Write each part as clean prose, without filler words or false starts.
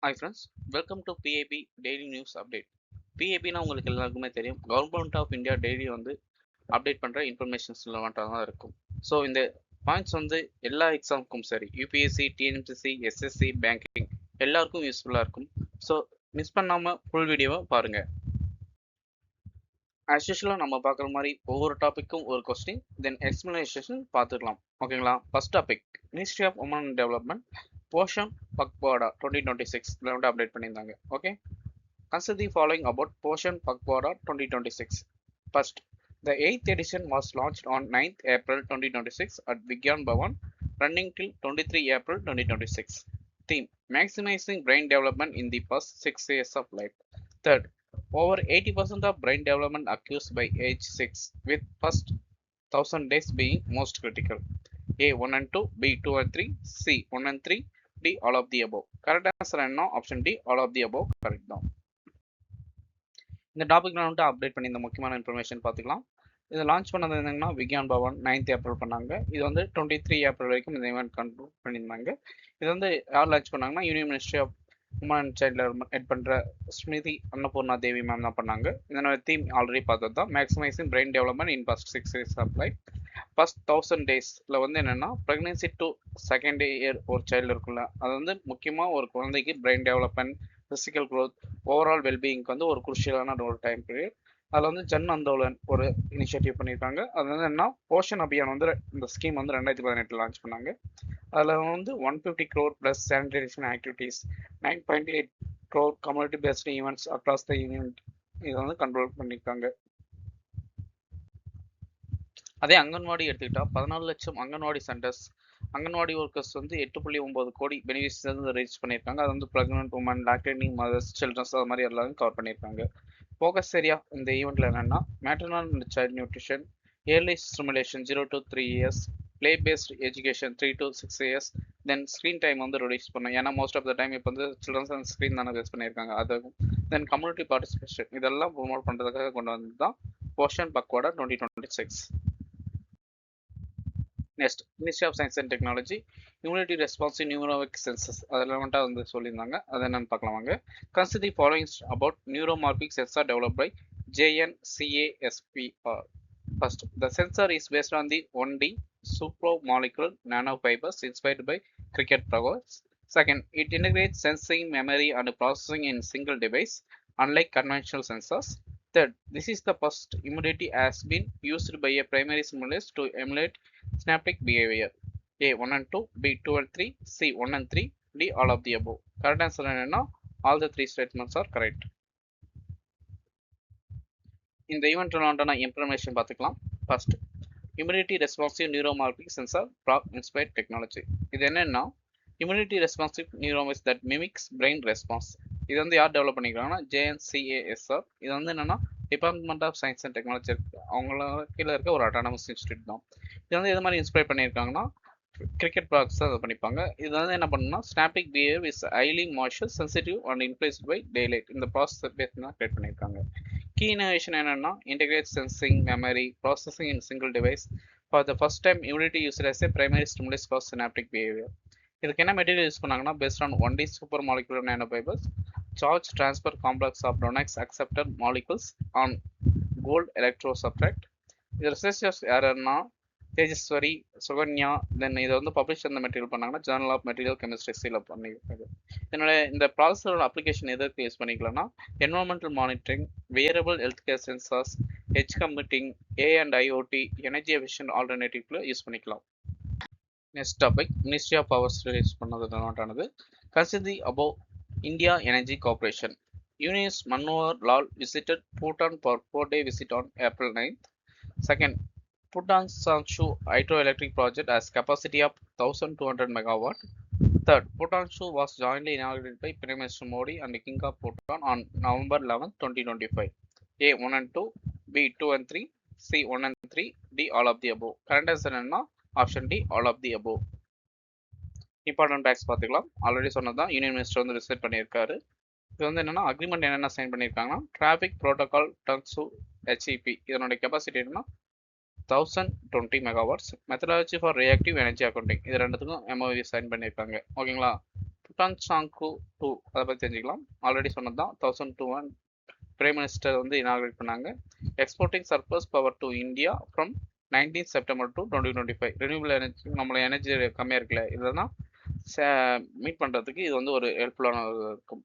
Hi friends, welcome to PIB daily news update. பிஏபினா உங்களுக்கு எல்லாருக்குமே தெரியும். Government of India daily update பண்ணுற இன்ஃபர்மேஷன்ஸ் ரிலவெண்ட்டாக தான் இருக்கும். ஸோ இந்த பாயிண்ட்ஸ் எல்லா எக்ஸாமுக்கும் சரி, யூபிஎஸ்சி, டிஎன்பிஎஸ்சி, எஸ்எஸ்சி, பேங்கிங் எல்லாருக்கும் யூஸ்ஃபுல்லாக இருக்கும். ஸோ மிஸ் பண்ணாமல் ஃபுல் வீடியோவை பாருங்கள். ஆஸ் யூஷுவலாக நம்ம பார்க்குற மாதிரி ஒவ்வொரு டாப்பிக்கும் ஒரு கொஸ்டின், தென் எக்ஸ்பிளனேஷன் பார்த்துக்கலாம். ஓகேங்களா? First topic, ministry of women development Poshan Pakhwada 2026 update பண்ணியிருந்தாங்க. Okay, consider the following about Poshan Pakvada 2026. First, the 8th edition was launched on 9th April 2026 at Vigyan Bhavan, running till 23 April 2026. Theme, maximizing brain development in the first 6 years of life. Third, over 80% of brain development occurs by age 6, with first 1000 days being most critical. A 1 and 2, B 2 and 3, C 1 and 3, D all of the above. Correct answer என்ன? Option D all of the above correct தான். இந்த டாபிக்ல update பண்ணி இந்த முக்கியமான information பார்த்துக்கலாம். இதை launch பண்ணது என்னங்கன்னா விக்யான் பவன் 9th ஏப்ரல் பண்ணாங்க. இது 23 ஏப்ரல் வரைக்கும் இந்த ஈவெண்ட் கண்ட்ரோல் பண்ணியிருந்தாங்க. இது யார் லான்ச் பண்ணாங்கன்னா union ministry of women and child development head பண்ணுற ஸ்மிருதி அன்னபூர்ணா தேவி மேம் தான் பண்ணாங்க. இதனோட தீம் ஆல்ரெடி பார்த்தது தான், maximising brain development in first 6 years of life. First 1000 டேஸில் என்னென்னா ப்ரெக்னென்சி டு செகண்ட் இயர் ஒரு சைல்டு இருக்குல்ல, அது முக்கியமாக ஒரு குழந்தைக்கு brain development, physical growth, overall வெல்பீயிங்க்கு ஒரு குருஷியலான ஒரு டைம் பீரியட். அதில் ஜன் அந்தோலன் ஒரு இனிஷியேட்டிவ் பண்ணியிருக்காங்க. அது என்ன, போஷன் அபியான் இந்த ஸ்கீம் 2018 லான்ச் பண்ணாங்க. அதில் 150 crore plus sanitation activities, 9.8 crore community paste events across the union இதை கண்ட்ரோல் பண்ணியிருக்காங்க. அதே அங்கன்வாடி எடுத்துக்கிட்டா 14 லட்சம் அங்கன்வாடி சென்டர்ஸ், அங்கன்வாடி ஒர்க்கர்ஸ் 8.9 கோடி பெனிஃபிட்ஸ் ரீச் பண்ணியிருக்காங்க. அது pregnant women, lactating mothers, childrens, அது மாதிரி எல்லாரும் கவர் பண்ணியிருக்காங்க. ஃபோக்கஸ் ஏரியா இந்த ஈவெண்ட்டில் என்னென்னா maternal and child nutrition, early stimulation 0 to 3 years, play based education 3 to 6 years, then screen time reduce பண்ணும். ஏன்னா மோஸ்ட் ஆஃப் த டைம் இப்போ சில்ட்ரன்ஸ் அந்த ஸ்க்ரீன் தானே வேஸ்ட் பண்ணியிருக்காங்க. அதுவும் தென் கம்யூனிட்டி பார்ட்டிசிபேஷன், இதெல்லாம் ப்ரொமோட் பண்ணுறதுக்காக கொண்டு வந்து தான் Poshan Pakhwada 2026. Next, ministry of science and technology immunity responsive neuromorphic sensors அதெல்லாம் சொல்லியிருந்தாங்க. அதை என்னன்னு பார்க்கலாம் வாங்க. Consider the following about neuromorphic sensor developed by JNCASPR. First, the sensor is based on the 1D supramolecular nanofibers inspired by cricket progress. Second, it integrates sensing, memory, and processing in single device, unlike conventional sensors. Third, this is the first immunity has been used by a primary stimulus to emulate synaptic behavior. A 1 and 2, B 2 and 3, C 1 and 3, D all of the above. Correct answer என்னன்னா all the 3 statements are correct. இந்த event ரிலேட்டடான information பார்த்துக்கலாம். First, immunity responsive neuromorphic sensor ப்ராக் inspired technology. இது என்னன்னா immunity responsive neuromorphics that mimics brain response. இது யார் develop பண்ணிக்கிறாங்கன்னா JNCASR. இது என்னன்னா department of science and technology இருக்கு, அவங்கள கீழே இருக்க ஒரு அட்டானமஸ் இன்ஸ்டியூட் தான். இது எது மாதிரி இன்ஸ்பயர் பண்ணியிருக்காங்கன்னா கிரிக்கெட் ப்ராக்ஸ் தான் பண்ணிப்பாங்க. இது என்ன பண்ணுன்னா synaptic behaviour is highly moisture, sensitive and influenced by daylight. இந்த ப்ராசஸ் பேஸ் தான் கிரியேட் பண்ணியிருக்காங்க. கீ இனோவேஷன் என்னன்னா integrate sensing, memory, processing in single device. For the first time immunity used as a primary stimulus for synaptic behavior. இதுக்கு என்ன material use பண்ணாங்கன்னா based on 1D super molecular nanofibres, charge transfer complex of donor acceptor molecules on gold electro substrate. இது researchers யாருன்னா தேஜஸ்வரி, சுகன்யா. தென் இதை publish அந்த material பண்ணாங்கன்னா Journal of material கெமிஸ்ட்ரிஸில் பண்ணியிருக்காங்க. இந்த ப்ராசஸரோட அப்ளிகேஷன் எதற்கு யூஸ் பண்ணிக்கலாம்னா environmental monitoring, wearable health care sensors, edge computing, A&IoT, energy efficient ஆல்டர்னேட்டிவ்ல யூஸ் பண்ணிக்கலாம். Next topic, ministry of powers release பண்ணது நோட்டானது. Consider the above India energy corporation. Union Manohar Lal visited Bhutan for 4-day visit on April 9th. Second, Puttan Sangshu hydroelectric project has capacity of 1200 megawatt. Third, Puttan Sangshu was jointly inaugurated by Prime Minister Modi and the King of Bhutan on November 11, 2025. A 1 and 2, B 2 and 3, C 1 and 3, D all of the above. Correct answer என்னன்னா option D all of the above. Important facts பார்த்துக்கலாம். Already சொன்னதான் union minister visit பண்ணியிருக்காரு. இது என்னன்னா agreement என்னென்ன sign பண்ணியிருக்காங்கன்னா traffic protocol டங்ஸு HEP. இதனுடைய capacity என்னன்னா 1020 megawatts. Methodology for reactive energy accounting, இது ரெண்டுத்துக்கும் MOU சைன் பண்ணியிருக்காங்க. ஓகேங்களா? சாங்கு 2 அதை பற்றி தெரிஞ்சுக்கலாம். ஆல்ரெடி சொன்னது தான். 1002 பிரைம் மினிஸ்டர் வந்து இனாகிரேட் பண்ணாங்க. Exporting surplus power to India from 19 September to 2025. Renewable energy, நம்மள எனர்ஜி கம்மியாக இருக்குல்ல, இதெல்லாம் மீட் பண்ணுறதுக்கு இது வந்து ஒரு ஹெல்ப்ஃபுல்லான இருக்கும்.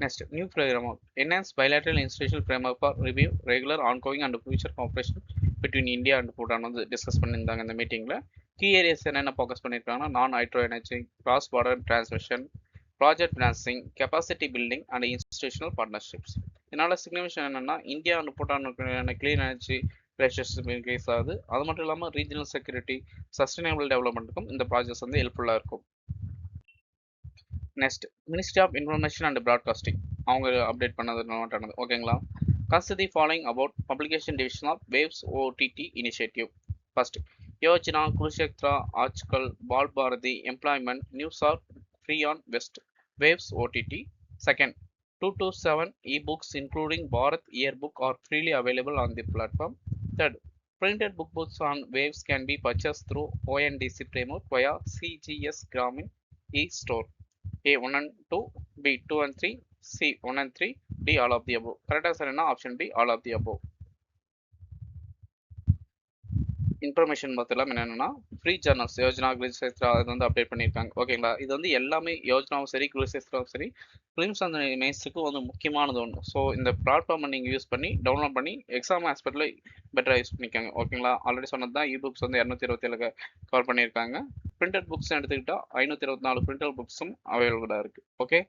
Next, new frame enhance bilateral institutional framework for review regular ongoing and future cooperation between India and Bhutan வந்து டிஸ்கஸ் பண்ணியிருந்தாங்க இந்த மீட்டிங்கில். கீ ஏரியாஸ் என்னென்ன ஃபோக்கஸ் பண்ணியிருக்காங்கன்னா, நான் hydro energy, cross border transmission, project financing, capacity building and institutional partnerships. இதனால signification என்னன்னா, India and பூட்டானுக்கு கிளீன் எனர்ஜி ரிலேஷன்ஷிப் இன்க்ரீஸ் ஆகுது. அது மட்டும் இல்லாமல் ரீஜனல் செக்யூரிட்டி, சஸ்டைனபிள் டெவலப்மெண்ட்டுக்கும் இந்த ப்ராஜெக்ட்ஸ் வந்து ஹெல்ப்ஃபுல்லாக இருக்கும். Next, ministry of information and broadcasting அவங்க அப்டேட் பண்ணது ஓகேங்களா. Consider the following about publication division of waves OTT initiative. First, Yojana, Kurukshetra, Ajkal, Bal Bharti, employment, news are free on west Waves OTT. Second, 227 ebooks including Bharat Yearbook are freely available on the platform. Third, printed book books on Waves can be purchased through ONDC framework via CGS Gramin e-store. A 1 and 2, B 2 and 3, C 1 and 3, D all of the above. Correct answer is option B, all of the above. Information பார்த்தலாம் என்னென்னா, free journals Yojana, Kurukshetra அது வந்து update பண்ணியிருக்காங்க ஓகேங்களா. இது வந்து எல்லாமே யோஜனாவும் சரி, குருஷேத்ராவும் சரி, ஃபிலிம்ஸ் அந்த மெயின்ஸுக்கு வந்து முக்கியமானது ஒன்று. ஸோ இந்த பிளாட்ஃபார்மை நீங்கள் யூஸ் பண்ணி டவுன்லோட் பண்ணி எக்ஸாம் ஆஸ்பெக்டில் பெட்டராக யூஸ் பண்ணிக்காங்க ஓகேங்களா. ஆல்ரெடி சொன்னது தான். இபுக்ஸ் வந்து 227 கவர் பண்ணியிருக்காங்க. பிரிண்டட் புக்ஸ் எடுத்துக்கிட்டால் 524 பிரிண்டட் புக்ஸும் அவைலபிளாக இருக்குது. ஓகே,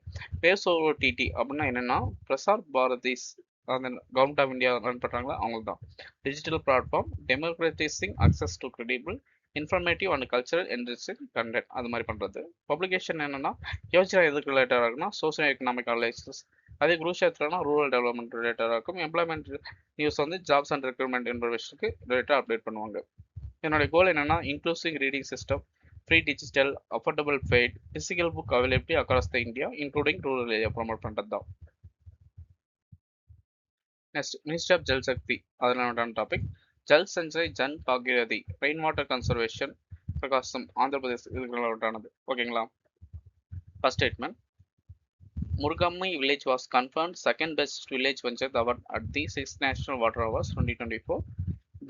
வேவ்ஸ் ஓடிடி அப்படின்னா என்னென்னா, பிரசார் பாரதிஸ் அந்த கவர்மெண்ட் ஆஃப் இந்தியா ரன் பண்ணுறாங்களா அவங்களுக்கு தான். Digital platform democratising access to credible informative and cultural enriching content அது மாதிரி பண்ணுறது. பப்ளிகேஷன் என்னென்னா, யோஜனா எதுக்கு ரிலேட்டடாக இருக்குன்னா, சோசியல் எக்கனாமிக் அனலைசிஸ். அதே குருஷேத்ரானா ரூரல் டெவலப்மெண்ட் ரிலேட்டடாக இருக்கும். எம்ப்ளாய்மெண்ட் நியூஸ் வந்து ஜாப்ஸ் அண்ட் ரெக்ரூட்மெண்ட் இன்ஃபர்மேஷனுக்கு ரிலேட்டடாக அப்டேட் பண்ணுவாங்க. என்னுடைய கோல் என்னென்னா, inclusive reading system, free digital, affordable faith, physical book availability across the India including rural area promote பண்ணுறது தான். Next, ministry of Jal Shakti அதனால topic. Jal Sanchay Jan Bhagirathi rain water conservation பிரகாசம் ஆந்திரப்பிரதேஷ் இதுகளானது ஓகேங்களா. First statement, Murgamai village was confirmed second best village venture award at the 6th National Water Awards 2024.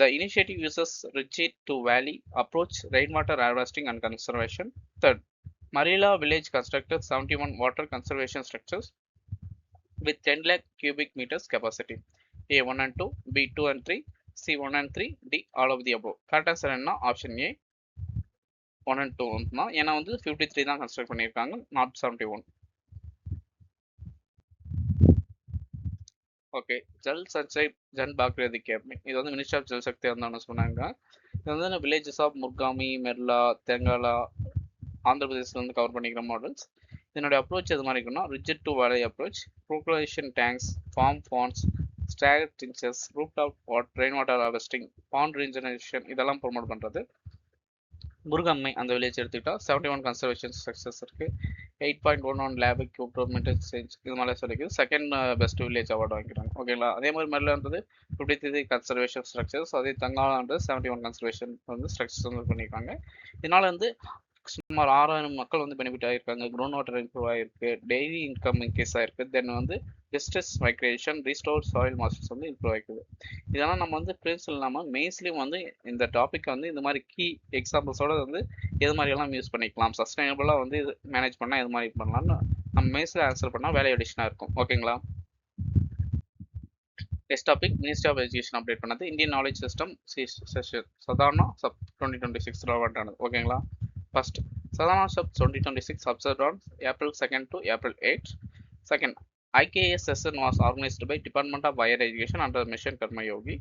The initiative uses retreat to valley approach, rainwater harvesting and conservation. Third, Marila village constructed 71 water conservation structures with 10 lakh cubic meters capacity. A 1 and 2, B 2 and 3, C 1 and 3, D all of the above. Correct answer என்ன option A 1 and 2 வந்து ஏன்னா வந்து 53 தான் construct பண்ணியிருக்காங்க, not 71. Okay, Jal Sanchay Jan பாக்ரதி cabinet இது வந்து ministry of Jal Shakti வந்து சொன்னாங்க. இது வந்து வில்லேஜஸ் ஆஃப் முர்காமி, மெர்லா, தெங்காலா ஆந்திரப்பிரதேசில் வந்து கவர் பண்ணிக்கிற மாடல்ஸ். இதனுடைய அப்ரோச் எது மாதிரி இருக்குன்னா, ரிஜிட் to valley approach, percolation tanks, farm ponds, stagger trenches, roof top rain water harvesting, pond regeneration இதெல்லாம் ப்ரொமோட் பண்ணுறது. முருகம்மை அந்த வில்லேஜ் எடுத்துக்கிட்டா 71 கன்சர்வேஷன் ஸ்ட்ரக்சர்ஸ் இருக்குது. 8.11 லேப் எக்யூப்மெண்ட் சேஞ்ச் இது மாதிரி சொல்லிக்குது. செகண்ட் பெஸ்ட் வில்லேஜ் அவார்டு வாங்கிக்கிறாங்க ஓகேங்களா. அதே மாதிரி மெர்லான்றது 53 கன்சர்வேஷன் ஸ்ட்ரக்சர்ஸ், அதே தங்காளான்றது 71 கன்சர்வேஷன் வந்து ஸ்ட்ரக்சர்ஸ் வந்து பண்ணியிருக்காங்க. இதனால வந்து சுமார் 6000 மக்கள் வந்து பெனிஃபிட் ஆகிருக்காங்க. க்ரௌண்ட் வாட்டர் இம்ப்ரூவ் ஆகிருக்கு, டெய்லி இன்கம் இன்க்ரீஸ் ஆகிருக்கு. தென் வந்து distress migration, restore soil masters வந்து இம்ப்ரூவ் ஆகிருக்குது. இதெல்லாம் நம்ம வந்து பிரின்ஸ் இல்லாமல் மெயின்ஸ்லேயும் வந்து இந்த டாபிக் வந்து இந்த மாதிரி கீ எக்ஸாம்பிள்ஸோட வந்து எது மாதிரியெல்லாம் யூஸ் பண்ணிக்கலாம், சஸ்டைனபிளாக வந்து இது மேனேஜ் பண்ணால் எது மாதிரி பண்ணலாம்னு நம்ம மெயின்ஸில் ஆன்சர் பண்ணால் வேல்யூ அடிஷனாக இருக்கும் ஓகேங்களா. Next topic, ministry of education update பண்ணது. Indian knowledge system Sadhana Sabha 2026 relevant ஆனது ஓகேங்களா. First, Sadhana Sub 2026 observed on April 2nd to April 8th. Second, IKS session was organized by Department of Higher Education under Mission Karma Yogi.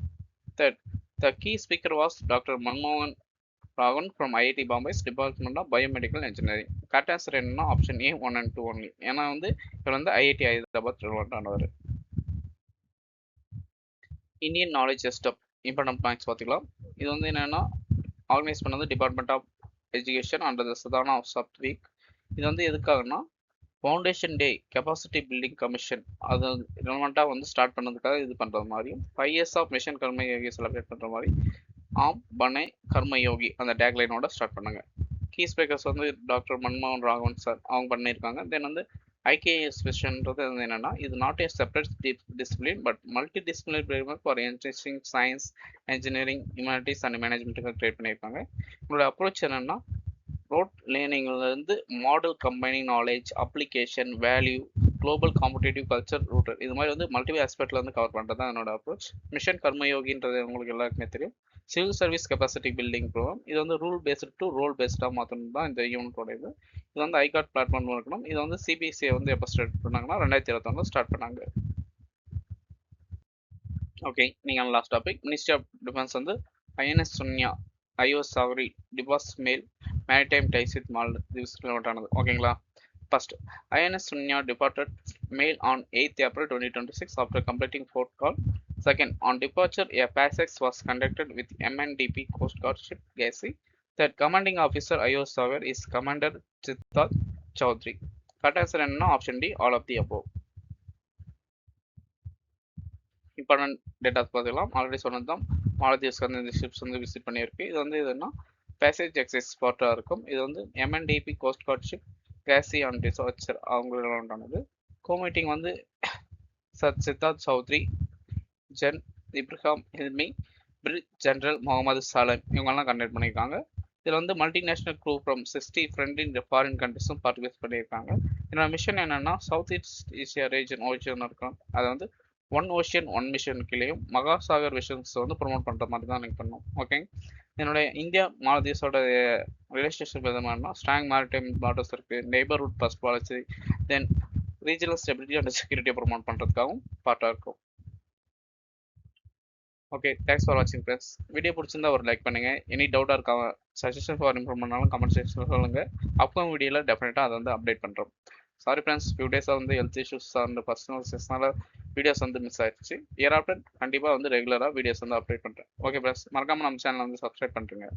Third, the key speaker was Dr. Manmohan Ravan from IIT Bombay's Department of Biomedical Engineering. Correct answer என்னன்னா option A 1 and 2 only. ஏன்னா வந்து இவர் வந்து IIT Hyderabad relevant ஆனவர். Indian knowledge system important points பார்த்துக்கலாம். இது வந்து என்னென்னா ஆர்கனைஸ் பண்ணது department of education under the Sadhana sub week. இது வந்து எதுக்காகனா, foundation day capacity building commission அது ரெலவெண்ட்டாக வந்து ஸ்டார்ட் பண்ணதுக்காக இது பண்ணுறது மாதிரியும், 5 years of mission Karmayogi celebrate பண்ணுற மாதிரி ஆம் பனே கர்மயோகி அந்த டேக்லைனோட ஸ்டார்ட் பண்ணுங்க. கீ ஸ்பீக்கர்ஸ் வந்து டாக்டர் மன்மோகன் ராகவன் சார் அவங்க பண்ணியிருக்காங்க. தென் வந்து ஐகேஎஸ் விஷன்றது வந்து என்னென்னா, இது not a separate discipline but multidisciplinary framework for engineering, science, engineering, humanities and மேனேஜ்மெண்ட்டுக்கு கிரியேட் பண்ணியிருக்காங்க. உங்களோட அப்ரோச் என்னென்னா, ரோட் லேர்னிங்லேருந்து model combining knowledge, application, value, global competitive culture, rooted, இது மாதிரி வந்து மல்டிபிள் ஆஸ்பெக்ட்ல வந்து கவர் பண்ணுறது தான் என்னோட அப்ரோச். மிஷன் கர்மயோகின்றது உங்களுக்கு எல்லாருக்குமே தெரியும். Civil service capacity building program. இது வந்து ரூல் பேஸ்டு டு ரோல் பேஸ்டாக மாற்றணும் தான் இந்த யூனிட்டோட இது. இது வந்து ஐகாட் பிளாட்ஃபார்ம் இருக்கணும். இது வந்து சிபிஎஸ்சியை வந்து எப்போ ஸ்டார்ட் பண்ணாங்கன்னா 2021 ஸ்டார்ட் பண்ணாங்க. ஓகே, நீங்கள் last topic. Ministry of defence வந்து ஐஎன்எஸ் சுன்யா ஐஓஎஸ் சாவரி டிபாஸ் மேல் மேரிடைம் டைஸ் வித் மால்தீவ்ஸ் ஆனது. ஓகேங்களா. First, INS Sunya departed mail on 8th April 2026 after completing port call. Second, on departure, a PASEX was conducted with MNDP Coast Guard ship Gazi. Third, commanding officer IOS Saver is Commander Chittad Chaudhary. Correct answer என்ன? Option D, all of the above. Important datas பார்த்துக்கலாம். Already சொன்னது தான். மாலத்தீவ்ஸ்க்கு வந்து இந்த ships வந்து visit பண்ணியிருக்கு. இது வந்து எதுனா பேசேஜ் எக்ஸைஸ் ஸ்பாட்டாக இருக்கும். இது வந்து MNDP கோஸ்ட் கார்ட் ஷிப் கேசி அண்ட் ரிசர்ச்சர் அவங்களோடானது. மீட்டிங் வந்து Siddharth Chaudhary, gen Ibrahim Hilmi, brig general Mohamed Salam இவங்கெல்லாம் கண்டக்ட் பண்ணியிருக்காங்க. இதில் வந்து multinational crew from 60 friendly foreign கண்ட்ரிஸும் பார்ட்டிசிபேட் பண்ணியிருக்காங்க. என்னோட மிஷன் என்னென்னா, south east Asia region ocean இருக்கும். அதை வந்து ஒன் ஓஷியன் ஒன் மிஷன் கீழேயும் மகாசாகர் விஷன்ஸ் வந்து ப்ரொமோட் பண்ணுற மாதிரி தான் எனக்கு பண்ணணும். ஓகே, என்னுடைய இந்தியா மாலத்தீவ்ஸோட ரிலேஷன்ஷிப் எதுனா ஸ்ட்ராங் மேரிடைம் பார்டர்ஸ் இருக்குது, neighbourhood first policy, then regional stability and செக்யூரிட்டியை ப்ரொமோட் பண்ணுறதுக்காகவும் பார்ட்டாக இருக்கும். ஓகே, தேங்க்ஸ் ஃபார் வாட்சிங் ஃப்ரெண்ட்ஸ். வீடியோ பிடிச்சிருந்தா ஒரு லைக் பண்ணுங்கள். எனி டவுட்டாக இருக்காங்க, சஜஷன் ஃபார் இம்ப்ரூவ்மெண்ட்னாலும் கமெண்ட் செக்ஷனில் சொல்லுங்கள். அப்கமிங் வீடியோவில் டெஃபினட்டாக அதை வந்து அப்டேட் பண்ணுறோம். சாரி ஃப்ரெண்ட்ஸ், ஃபியூ டேஸாக வந்து ஹெல்த் இஷ்யூஸ் அந்த பர்சனல் இஷ்யூஸ்னால வீடியோஸ் வந்து மிஸ் ஆயிடுச்சு. இயர் ஆஃப்டர் கண்டிப்பாக வந்து ரெகுலராக வீடியோஸ் வந்து அப்டேட் பண்ணுறேன். ஓகே ஃப்ரெண்ட்ஸ், மறக்காமல் நம்ம சேனலை வந்து சப்ஸ்கிரைப் பண்ணுறேங்க.